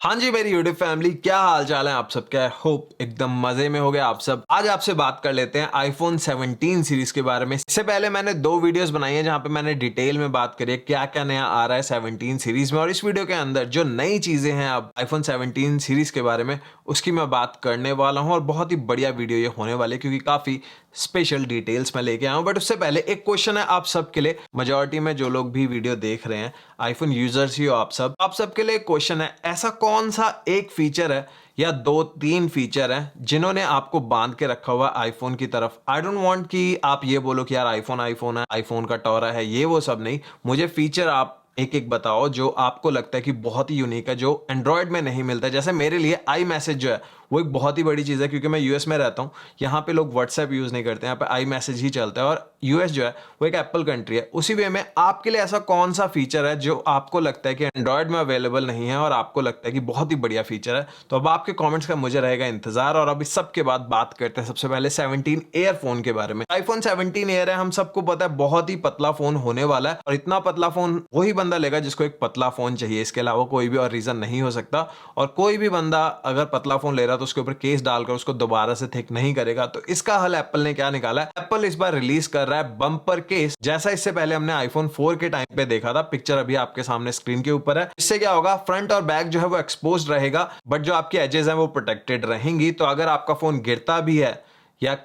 हाँ जी मेरी YouTube family, क्या हाल चाल है आप सबके। होप एकदम मजे में हो गए आप सब। आज आपसे बात कर लेते हैं आईफोन 17 सीरीज के बारे में। इससे पहले मैंने 2 वीडियोस बनाई है जहां पे मैंने डिटेल में बात करी है क्या क्या नया आ रहा है 17 सीरीज में, और इस वीडियो के अंदर जो नई चीजें हैं अब आईफोन 17 सीरीज के बारे में उसकी मैं बात करने वाला हूं। और बहुत ही बढ़िया वीडियो ये होने वाली है क्योंकि काफी स्पेशल डिटेल्स मैं लेके आया हूं। बट उससे पहले एक क्वेश्चन है आप सबके लिए, मेजोरिटी में जो लोग भी वीडियो देख रहे हैं आईफोन यूजर्स ही हो आप सबके लिए क्वेश्चन है, ऐसा कौन सा एक फीचर है या 2-3 फीचर हैं जिन्होंने आपको बांध के रखा हुआ आईफोन की तरफ। आई डोंट वांट कि आप ये बोलो कि यार आईफोन आईफोन है, आईफोन का टोरा है, ये वो सब नहीं। मुझे फीचर आप एक एक बताओ जो आपको लगता है कि बहुत ही यूनिक है, जो एंड्रॉयड में नहीं मिलता है। जैसे मेरे लिए आई मैसेज जो है वो एक बहुत ही बड़ी चीज़ है क्योंकि मैं यूएस में रहता हूँ। यहाँ पे लोग व्हाट्सएप यूज़ नहीं करते, यहाँ पे आई मैसेज ही चलता है। और यूएस जो है वो एक एप्पल कंट्री है। उसी वे में आपके लिए ऐसा कौन सा फीचर है जो आपको लगता है कि एंड्रॉयड में अवेलेबल नहीं है और आपको लगता है कि बहुत ही बढ़िया फीचर है। तो अब आपके कॉमेंट्स का मुझे रहेगा इंतजार। और अब इस सब के बाद बात करते हैं सबसे पहले 17 एयर फोन के बारे में। आईफोन 17 एयर है, हम सबको पता है बहुत ही पतला फोन होने वाला है। और इतना पतला फोन वही बंदा लेगा जिसको एक पतला फोन चाहिए, इसके अलावा कोई भी और रीजन नहीं हो सकता। और कोई भी बंदा अगर पतला फोन ले रहा तो उसके ऊपर केस डालकर उसको दोबारा से थिक नहीं करेगा। तो इसका हल एप्पल ने क्या निकाला है, एप्पल इस बार रिलीज कर रहा है बम्पर केस, जैसा इससे पहले हमने आईफोन 4 के टाइम पे देखा था। पिक्चर अभी आपके सामने स्क्रीन के ऊपर है। इससे क्या होगा, फ्रंट और बैक जो है वो एक्सपोज्ड रहेगा बट जो आपकी एजेस हैं वो प्रोटेक्टेड रहेंगी। तो अगर आपका फोन गिरता भी है या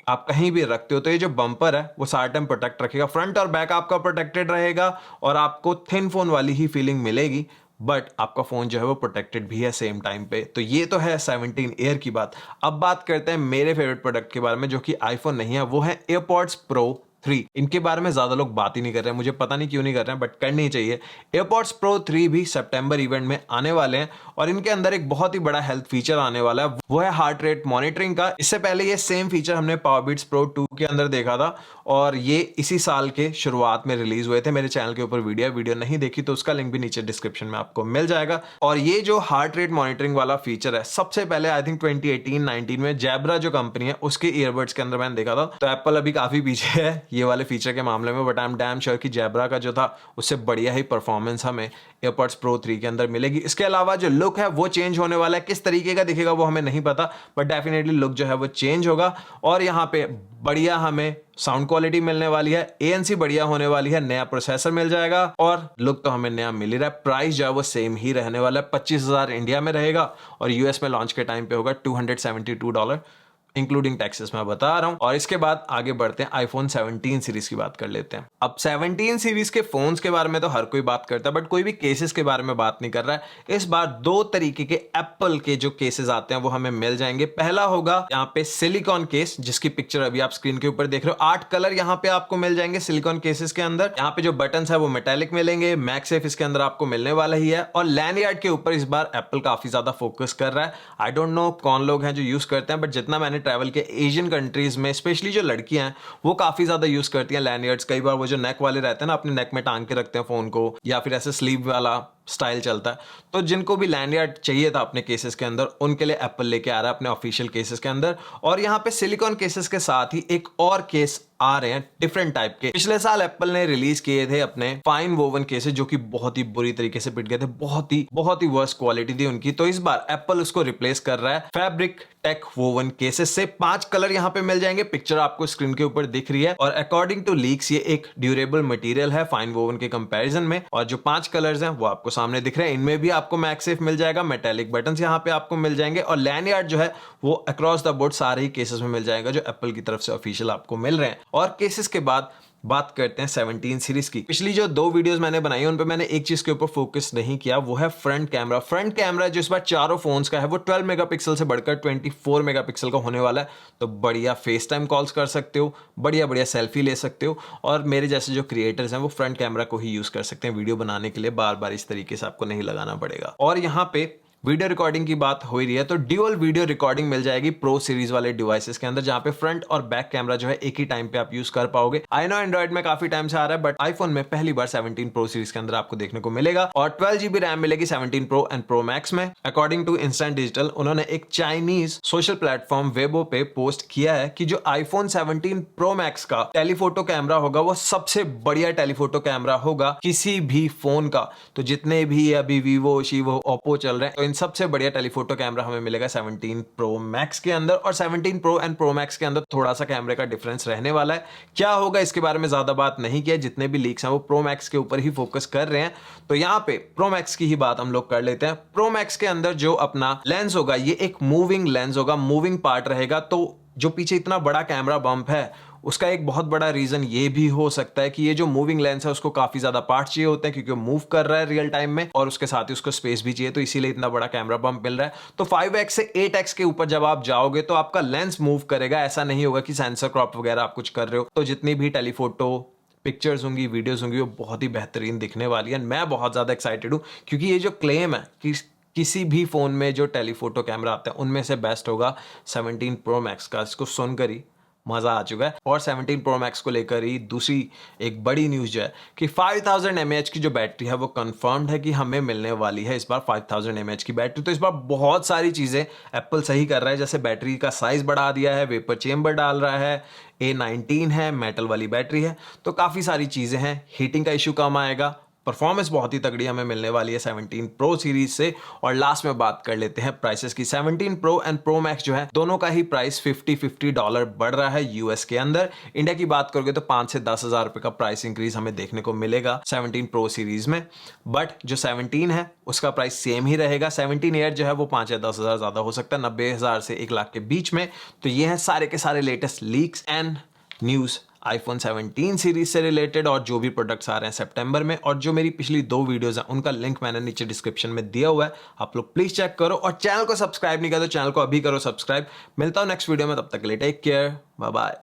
आप कहीं भी रखते हो तो ये जो बम्पर है वो सारा टाइम प्रोटेक्ट रखेगा। फ्रंट और बैक आपका प्रोटेक्टेड रहेगा और आपको थिन फोन वाली ही फीलिंग मिलेगी बट आपका फोन जो है वो प्रोटेक्टेड भी है सेम टाइम पे। तो ये तो है 17 एयर की बात। अब बात करते हैं मेरे फेवरेट प्रोडक्ट के बारे में जो कि आईफोन नहीं है, वो है एयरपॉड्स प्रो 3। इनके बारे में ज्यादा लोग बात ही नहीं कर रहे हैं, मुझे पता नहीं क्यों नहीं कर रहे हैं बट करनी चाहिए। एयरपॉड्स प्रो 3 भी सितंबर इवेंट में आने वाले हैं और इनके अंदर एक बहुत ही बड़ा हेल्थ फीचर आने वाला है, वो है हार्ट रेट मॉनिटरिंग का। इससे पहले ये सेम फीचर हमने पावरबीट्स प्रो 2 के अंदर देखा था और ये इसी साल के शुरुआत में रिलीज हुए थे। मेरे चैनल के ऊपर वीडियो नहीं देखी तो उसका लिंक भी नीचे डिस्क्रिप्शन में आपको मिल जाएगा। और ये जो हार्ट रेट मॉनिटरिंग वाला फीचर है सबसे पहले आई थिंक 2018-19 में जैब्रा जो कंपनी है उसके ईयरबड्स के अंदर मैंने देखा था। तो एप्पल अभी काफी पीछे है ये वाले फीचर के मामले में, but I am damn sure कि जैब्रा का जो था उससे बढ़िया ही परफॉर्मेंस हमें एयरपॉड्स प्रो 3 के अंदर मिलेगी। इसके अलावा जो लुक है वो चेंज होने वाला है, किस तरीके का दिखेगा वो हमें नहीं पता बट डेफिनेटली लुक जो है वो चेंज होगा। और यहाँ पे बढ़िया हमें साउंड क्वालिटी मिलने वाली है, ANC बढ़िया होने वाली है, नया प्रोसेसर मिल जाएगा और लुक तो हमें नया मिल ही रहा है। प्राइस जो है वो सेम ही रहने वाला है, 25,000 इंडिया में रहेगा और यूएस में लॉन्च के टाइम पे होगा $272 इंक्लूडिंग टैक्सेस मैं बता रहा हूं। और इसके बाद आगे बढ़ते हैं आईफोन 17 सीरीज की बात कर लेते हैं। अब 17 सीरीज के फोन्स के बारे में तो हर कोई बात करता है बट कोई भी केसेस के बारे में बात नहीं कर रहा है। इस बार 2 तरीके के एप्पल के जो केसेस आते हैं वो हमें मिल जाएंगे। पहला होगा यहाँ पे सिलिकॉन केस, जिसकी पिक्चर अभी आप स्क्रीन के ऊपर देख रहे हो। 8 कलर यहाँ पे आपको मिल जाएंगे सिलिकॉन केसेस के अंदर। यहाँ पे जो बटन है वो मेटेलिक मिलेंगे, मैगसेफ इसके अंदर आपको मिलने वाला ही है। और लैंडयार्ड के ऊपर इस बार एप्पल काफी ज्यादा फोकस कर रहा है। आई डोंट नो कौन लोग हैं जो यूज करते हैं बट जितना मैंने ट्रैवल के एशियन कंट्रीज में स्पेशली जो लड़कियां हैं वो काफी ज्यादा यूज करती हैं लैंडयार्ड्स। कई बार वो जो नेक वाले रहते हैं ना, अपने नेक में टांग के रखते हैं फोन को, या फिर ऐसे स्लीव वाला स्टाइल चलता है। तो जिनको भी लैंडयार्ड चाहिए था अपने केसेस के अंदर उनके लिए एप्पल लेके आ रहा है अपने ऑफिशियल केसेस के अंदर। और यहाँ पे सिलिकॉन केसेस के साथ ही एक और केस आ रहे हैं डिफरेंट टाइप के। पिछले साल एप्पल ने रिलीज किए थे अपने फाइन वोवन केसेस जो कि बहुत ही बुरी तरीके से पिट गए थे, बहुत ही वर्स्ट क्वालिटी थी उनकी। तो इस बार एप्पल उसको रिप्लेस कर रहा है फैब्रिक टेक वोवन केसेस से। 5 कलर यहाँ पे मिल जाएंगे, पिक्चर आपको स्क्रीन के ऊपर दिख रही है। और अकॉर्डिंग टू लीक्स ये एक ड्यूरेबल मटेरियल है फाइन वोवन के कंपैरिजन में। और जो 5 कलर्स हैं वो आपको सामने दिख रहे हैं, इनमें भी आपको मैगसेफ मिल जाएगा, मेटेलिक बटन्स यहाँ पे आपको मिल जाएंगे और लैंडयार्ड जो है वो अक्रॉस द बोर्ड सारे ही केसेस में मिल जाएगा जो एप्पल की तरफ से ऑफिशियल आपको मिल रहे हैं। और केसेस के बाद बात करते हैं 17 सीरीज की। पिछली जो 2 वीडियोस मैंने बनाई उन पे मैंने एक चीज के ऊपर फोकस नहीं किया, वो है फ्रंट कैमरा। फ्रंट कैमरा जो इस बार चारों फोन्स का है वो 12 मेगापिक्सल से बढ़कर 24 मेगापिक्सल का होने वाला है। तो बढ़िया फेस टाइम कॉल्स कर सकते हो, बढ़िया सेल्फी ले सकते हो। और मेरे जैसे जो क्रिएटर्स हैं वो फ्रंट कैमरा को ही यूज कर सकते हैं वीडियो बनाने के लिए, बार बार इस तरीके से आपको नहीं लगाना पड़ेगा। और यहाँ पे वीडियो रिकॉर्डिंग की बात हो रही है तो ड्यूअल वीडियो रिकॉर्डिंग मिल जाएगी प्रो सीरीज वाले डिवाइसेस के अंदर, जहां पे फ्रंट और बैक कैमरा जो है एक ही टाइम पे आप यूज कर पाओगे। आई नो एंड्रॉइड में काफी टाइम से आ रहा है बट आईफोन में पहली बार 17 प्रो सीरीज के अंदर आपको देखने को मिलेगा। और 12 GB रैम मिलेगी 17 प्रो एंड प्रो मैक्स में। अकॉर्डिंग टू इंस्टेंट डिजिटल उन्होंने एक चाइनीज सोशल प्लेटफॉर्म वेबो पे पोस्ट किया है कि जो आईफोन 17 प्रो मैक्स का टेलीफोटो कैमरा होगा वो सबसे बढ़िया टेलीफोटो कैमरा होगा किसी भी फोन का। तो जितने भी अभी वीवो, शीवो, ओप्पो चल रहे हैं तो इन लेकिन सबसे बढ़िया टेलीफोटो कैमरा हमें मिलेगा 17 प्रो मैक्स के अंदर, और 17 प्रो एंड प्रो मैक्स के अंदर थोड़ा सा कैमरे का डिफरेंस रहने वाला है। क्या होगा इसके बारे में ज्यादा बात नहीं किया, जितने भी लीक्स हैं वो प्रो मैक्स के ऊपर ही फोकस कर रहे हैं। तो यहाँ पे प्रो मैक्स की ही बात हम लोग कर लेते हैं। प्रो मैक्स के अंदर जो अपना लेंस होगा ये एक मूविंग लेंस होगा, मूविंग पार्ट रहेगा। तो जो पीछे इतना बड़ा कैमरा बम्प है उसका एक बहुत बड़ा रीजन ये भी हो सकता है कि ये जो मूविंग लेंस है उसको काफी ज्यादा पार्ट चाहिए होते हैं, क्योंकि वो मूव कर रहा है रियल टाइम में, और उसके साथ ही उसको स्पेस भी चाहिए, तो इसीलिए इतना बड़ा कैमरा बम्प मिल रहा है। तो 5x से 8x के ऊपर जब आप जाओगे तो आपका लेंस मूव करेगा, ऐसा नहीं होगा कि सेंसर क्रॉप वगैरह आप कुछ कर रहे हो। तो जितनी भी टेलीफोटो पिक्चर्स होंगी, वीडियोस होंगी, वो बहुत ही बेहतरीन दिखने वाली है। मैं बहुत ज्यादा एक्साइटेड हूँ, क्योंकि ये जो क्लेम है कि किसी भी फोन में जो टेलीफोटो कैमरा आता है उनमें से बेस्ट होगा 17 प्रो मैक्स का, इसको सुनकर ही मजा आ चुका है। और 17 प्रो मैक्स को लेकर ही दूसरी एक बड़ी न्यूज जो है कि 5000 mAh की जो बैटरी है वो कंफर्म्ड है कि हमें मिलने वाली है इस बार 5000 mAh की बैटरी। तो इस बार बहुत सारी चीजें एप्पल सही कर रहा है, जैसे बैटरी का साइज बढ़ा दिया है, वेपर चेंबर डाल रहा है, A19 है, मेटल वाली बैटरी है, तो काफी सारी चीजें हैं। हीटिंग का इश्यू कम आएगा, परफॉर्मेंस बहुत ही तगड़ी हमें मिलने वाली है 17 प्रो सीरीज से। और लास्ट में बात कर लेते हैं प्राइसेस की। 17 प्रो एंड प्रो मैक्स जो है दोनों का ही प्राइस $50 बढ़ रहा है यूएस के अंदर। इंडिया की बात करोगे तो 5 से 10 हजार रुपए का प्राइस इंक्रीज हमें देखने को मिलेगा 17 प्रो सीरीज में। बट जो 17 है उसका प्राइस सेम ही रहेगा। 17 एयर जो है वो 5 या 10 हजार ज्यादा हो सकता है, 90,000 से 1 लाख के बीच में। तो ये है सारे के सारे latest leaks and news iPhone 17 series से रिलेटेड, और जो भी प्रोडक्ट्स आ रहे हैं सितंबर में। और जो मेरी पिछली 2 वीडियोस हैं उनका लिंक मैंने नीचे डिस्क्रिप्शन में दिया हुआ है, आप लोग प्लीज चेक करो। और चैनल को सब्सक्राइब नहीं किया तो चैनल को अभी करो सब्सक्राइब। मिलता हूं नेक्स्ट वीडियो में, तब तक के लिए टेक केयर, बाय बाय।